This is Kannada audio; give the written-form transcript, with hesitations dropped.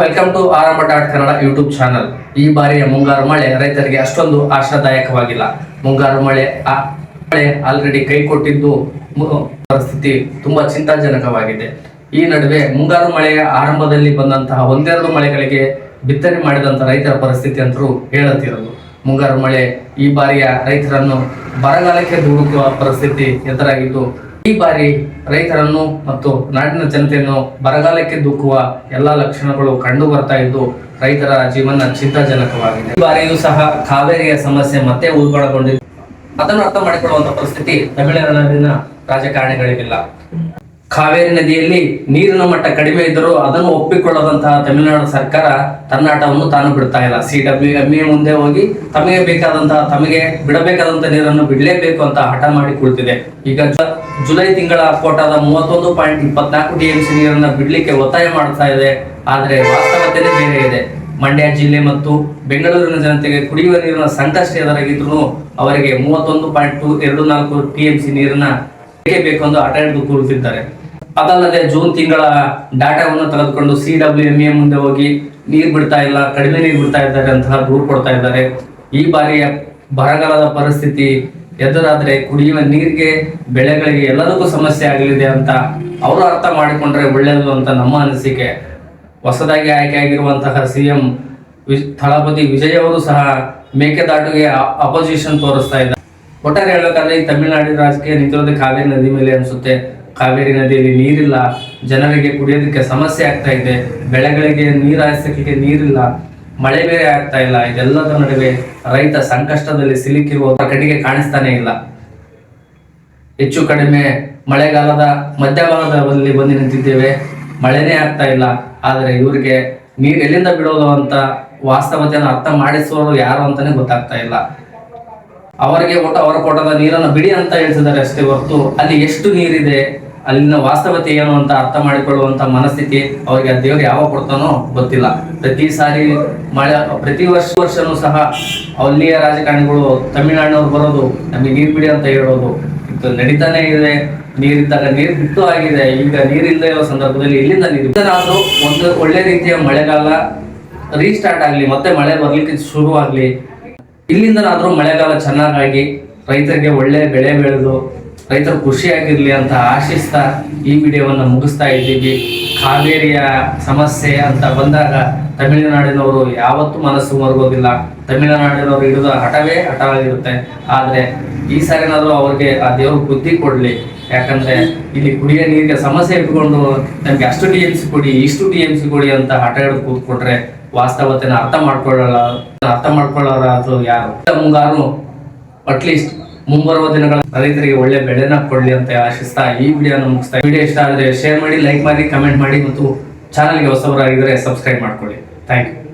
ವೆಲ್ಕಮ್ ಟು ಆರಂಭ ಡಾಟ್ ಕನ್ನಡ ಯೂಟ್ಯೂಬ್ ಚಾನಲ್. ಈ ಬಾರಿಯ ಮುಂಗಾರು ಮಳೆ ರೈತರಿಗೆ ಅಷ್ಟೊಂದು ಆಶಾದಾಯಕವಾಗಿಲ್ಲ. ಮುಂಗಾರು ಮಳೆ ಆಲ್ರೆಡಿ ಕೈ ಕೊಟ್ಟಿದ್ದು ಪರಿಸ್ಥಿತಿ ತುಂಬಾ ಚಿಂತಾಜನಕವಾಗಿದೆ. ಈ ನಡುವೆ ಮುಂಗಾರು ಮಳೆಯ ಆರಂಭದಲ್ಲಿ ಬಂದಂತಹ ಒಂದೆರಡು ಮಳೆಗಳಿಗೆ ಬಿತ್ತನೆ ಮಾಡಿದಂತಹ ರೈತರ ಪರಿಸ್ಥಿತಿ ಅಂತೂ ಹೇಳುತ್ತಿರಲು. ಮುಂಗಾರು ಮಳೆ ಈ ಬಾರಿಯ ರೈತರನ್ನು ಬರಗಾಲಕ್ಕೆ ದೂಡುವ ಪರಿಸ್ಥಿತಿ ಎದುರಾಗಿದ್ದು, ಈ ಬಾರಿ ರೈತರನ್ನು ಮತ್ತು ನಾಡಿನ ಜನತೆಯನ್ನು ಬರಗಾಲಕ್ಕೆ ದೂಕುವ ಎಲ್ಲಾ ಲಕ್ಷಣಗಳು ಕಂಡು ಬರ್ತಾ ಇದ್ದು ರೈತರ ಜೀವನ ಚಿಂತಾಜನಕವಾಗಿದೆ. ಈ ಬಾರಿಯೂ ಸಹ ಕಾವೇರಿಯ ಸಮಸ್ಯೆ ಮತ್ತೆ ಉಲ್ಬಣಗೊಂಡಿದ್ದು, ಅದನ್ನು ಅರ್ಥ ಮಾಡಿಕೊಳ್ಳುವಂತಹ ಪರಿಸ್ಥಿತಿ ತಮಿಳುನಾಡಿನ ರಾಜಕಾರಣಿಗಳಿಗಿಲ್ಲ. ಕಾವೇರಿ ನದಿಯಲ್ಲಿ ನೀರಿನ ಮಟ್ಟ ಕಡಿಮೆ ಇದ್ದರೂ ಅದನ್ನು ಒಪ್ಪಿಕೊಳ್ಳದಂತಹ ತಮಿಳುನಾಡು ಸರ್ಕಾರ ತನ್ನಾಟವನ್ನು ತಾನು ಬಿಡ್ತಾ ಇಲ್ಲ. CWMA ಮುಂದೆ ಹೋಗಿ ತಮಗೆ ಬಿಡಬೇಕಾದಂತಹ ನೀರನ್ನು ಬಿಡಲೇಬೇಕು ಅಂತ ಹಠ ಮಾಡಿ ಕುಳಿತಿದೆ. ಈಗ ಜುಲೈ ತಿಂಗಳ ಕೋಟಾದ 31.24 TMC ನೀರನ್ನು ಬಿಡ್ಲಿಕ್ಕೆ ಒತ್ತಾಯ ಮಾಡ್ತಾ ಇದೆ. ಆದ್ರೆ ವಾಸ್ತವತೆನೇ ಬೇರೆ ಇದೆ. ಮಂಡ್ಯ ಜಿಲ್ಲೆ ಮತ್ತು ಬೆಂಗಳೂರಿನ ಜನತೆಗೆ ಕುಡಿಯುವ ನೀರಿನ ಸಂಕಷ್ಟ ಎದುರಾಗಿದ್ರು ಅವರಿಗೆ 31.24 TMC ನೀರನ್ನ ಬೇಕು ಎಂದು ಹಠ ಹಿಡಿದು ಕೂರುತ್ತಿದ್ದಾರೆ. ಅದಲ್ಲದೆ ಜೂನ್ ತಿಂಗಳ ಡಾಟಾವನ್ನು ತೆಗೆದುಕೊಂಡು CWMA ಮುಂದೆ ಹೋಗಿ ನೀರು ಬಿಡ್ತಾ ಇಲ್ಲ, ಕಡಿಮೆ ನೀರು ಬಿಡ್ತಾ ಇದ್ದಾರೆ ಅಂತ ದೂರು ಕೊಡ್ತಾ ಇದ್ದಾರೆ. ಈ ಬಾರಿಯ ಬರಗಾಲದ ಪರಿಸ್ಥಿತಿ ಎದುರಾದ್ರೆ ಕುಡಿಯುವ ನೀರಿಗೆ, ಬೆಳೆಗಳಿಗೆ ಎಲ್ಲದಕ್ಕೂ ಸಮಸ್ಯೆ ಆಗಲಿದೆ ಅಂತ ಅವರು ಅರ್ಥ ಮಾಡಿಕೊಂಡ್ರೆ ಒಳ್ಳೆಯದು ಅಂತ ನಮ್ಮ ಅನಿಸಿಕೆ. ಹೊಸದಾಗಿ ಆಯ್ಕೆಯಾಗಿರುವಂತಹ CM ಥಳಪತಿ ವಿಜಯ್ ಅವರು ಸಹ ಮೇಕೆದಾಟುಗೆ ಅಪೋಸಿಷನ್ ತೋರಿಸ್ತಾ ಇದ್ದಾರೆ. ಒಟ್ಟಾರೆ ಹೇಳಬೇಕಾದ್ರೆ ಈ ತಮಿಳುನಾಡಿನ ರಾಜಕೀಯ ನಿಂತಿರೋದು ಕಾವೇರಿ ನದಿ ಮೇಲೆ ಅನಿಸುತ್ತೆ. ಕಾವೇರಿ ನದಿಯಲ್ಲಿ ನೀರಿಲ್ಲ, ಜನರಿಗೆ ಕುಡಿಯೋದಕ್ಕೆ ಸಮಸ್ಯೆ ಆಗ್ತಾ ಇದೆ, ಬೆಳೆಗಳಿಗೆ ನೀರು ಹಾಯಿಸಲಿಕ್ಕೆ ನೀರಿಲ್ಲ, ಮಳೆ ಬೇರೆ ಆಗ್ತಾ ಇಲ್ಲ. ಇದೆಲ್ಲದ ನಡುವೆ ರೈತ ಸಂಕಷ್ಟದಲ್ಲಿ ಸಿಲುಕಿರುವ ಕಡೆಗೆ ಕಾಣಿಸ್ತಾನೆ ಇಲ್ಲ. ಹೆಚ್ಚು ಕಡಿಮೆ ಮಳೆಗಾಲದ ಮಧ್ಯಭಾಗದಲ್ಲಿ ಬಂದು ನಿಂತಿದ್ದೇವೆ, ಮಳೆನೇ ಆಗ್ತಾ ಇಲ್ಲ. ಆದರೆ ಇವರಿಗೆ ನೀರು ಎಲ್ಲಿಂದ ಬಿಡೋದು ಅಂತ ವಾಸ್ತವತೆಯನ್ನು ಅರ್ಥ ಮಾಡಿಸುವವರು ಯಾರು ಅಂತಾನೆ ಗೊತ್ತಾಗ್ತಾ ಇಲ್ಲ. ಅವರಿಗೆ ಅವರ ಕೋಟದ ನೀರನ್ನು ಬಿಡಿ ಅಂತ ಹೇಳ್ತಿದ್ದಾರೆ ಅಷ್ಟೇ ಹೊರತು ಅಲ್ಲಿ ಎಷ್ಟು ನೀರಿದೆ, ಅಲ್ಲಿನ ವಾಸ್ತವತೆ ಏನು ಅಂತ ಅರ್ಥ ಮಾಡಿಕೊಳ್ಳುವಂತ ಮನಸ್ಥಿತಿ ಅವರಿಗೆ ದೇವರು ಯಾವಾಗ ಕೊಡ್ತಾನೋ ಗೊತ್ತಿಲ್ಲ. ಪ್ರತಿ ವರ್ಷನೂ ಸಹ ಅಲ್ಲಿಯ ರಾಜಕಾರಣಿಗಳು ತಮಿಳುನಾಡಿನವ್ರು ಬರೋದು, ನಮಗೆ ನೀರು ಬಿಡಿ ಅಂತ ಹೇಳೋದು ಇದು ನಡೀತಾನೆ ಇದೆ. ನೀರಿದ್ದಾಗ ನೀರು ಬಿಟ್ಟು ಆಗಿದೆ. ಈಗ ನೀರಿಲ್ಲದೆ ಇರೋ ಸಂದರ್ಭದಲ್ಲಿ ಇಲ್ಲಿಂದ ನೀರು ಏನಾದ್ರೂ ಒಂದು ಒಳ್ಳೆ ರೀತಿಯ ಮಳೆಗಾಲ ರೀಸ್ಟಾರ್ಟ್ ಆಗ್ಲಿ, ಮತ್ತೆ ಮಳೆ ಬರ್ಲಿಕ್ಕೆ ಶುರು ಆಗ್ಲಿ, ಇಲ್ಲಿಂದನಾದ್ರೂ ಮಳೆಗಾಲ ಚೆನ್ನಾಗಿ ರೈತರಿಗೆ ಒಳ್ಳೆ ಬೆಳೆ ಬೆಳೆದು ರೈತರು ಖುಷಿಯಾಗಿರ್ಲಿ ಅಂತ ಆಶಿಸ್ತಾ ಈ ವಿಡಿಯೋವನ್ನು ಮುಗಿಸ್ತಾ ಇದ್ದೀವಿ. ಕಾವೇರಿಯ ಸಮಸ್ಯೆ ಅಂತ ಬಂದಾಗ ತಮಿಳುನಾಡಿನವರು ಯಾವತ್ತೂ ಮನಸ್ಸು ಮರುಗೋದಿಲ್ಲ. ತಮಿಳುನಾಡಿನವರು ಹಿಡಿದ ಹಠವಾಗಿರುತ್ತೆ. ಆದ್ರೆ ಈ ಸಾರಿನಾದ್ರೂ ಅವ್ರಿಗೆ ಆ ದೇವರು ಬುದ್ಧಿ ಕೊಡ್ಲಿ. ಯಾಕಂದ್ರೆ ಇಲ್ಲಿ ಕುಡಿಯೋ ನೀರಿಗೆ ಸಮಸ್ಯೆ ಇಟ್ಕೊಂಡು ನಮ್ಗೆ ಅಷ್ಟು TMC ಕೊಡಿ, ಇಷ್ಟು TMC ಕೊಡಿ ಅಂತ ಹಠ ಹಿಡಿದು ಕೂತ್ಕೊಟ್ರೆ ವಾಸ್ತವತೆನ ಅರ್ಥ ಮಾಡ್ಕೊಳ್ಳೋರಾದ್ರು ಯಾರು? ಮುಂಗಾರು ಅಟ್ಲೀಸ್ಟ್ ಮುಂಬರುವ ದಿನಗಳ ರೈತರಿಗೆ ಒಳ್ಳೆ ಬೆಳೆನ ಕೊಡ್ಲಿ ಅಂತ ಆಶಿಸ್ತಾ ಈ ವಿಡಿಯೋನ ಮುಗಿಸ್ತಾ. ವಿಡಿಯೋ ಇಷ್ಟ ಆದರೆ ಶೇರ್ ಮಾಡಿ, ಲೈಕ್ ಮಾಡಿ, ಕಮೆಂಟ್ ಮಾಡಿ ಮತ್ತು ಚಾನಲ್ಗೆ ಹೊಸಬರಾಗಿದ್ದರೆ ಸಬ್ಸ್ಕ್ರೈಬ್ ಮಾಡ್ಕೊಳ್ಳಿ. Thank you.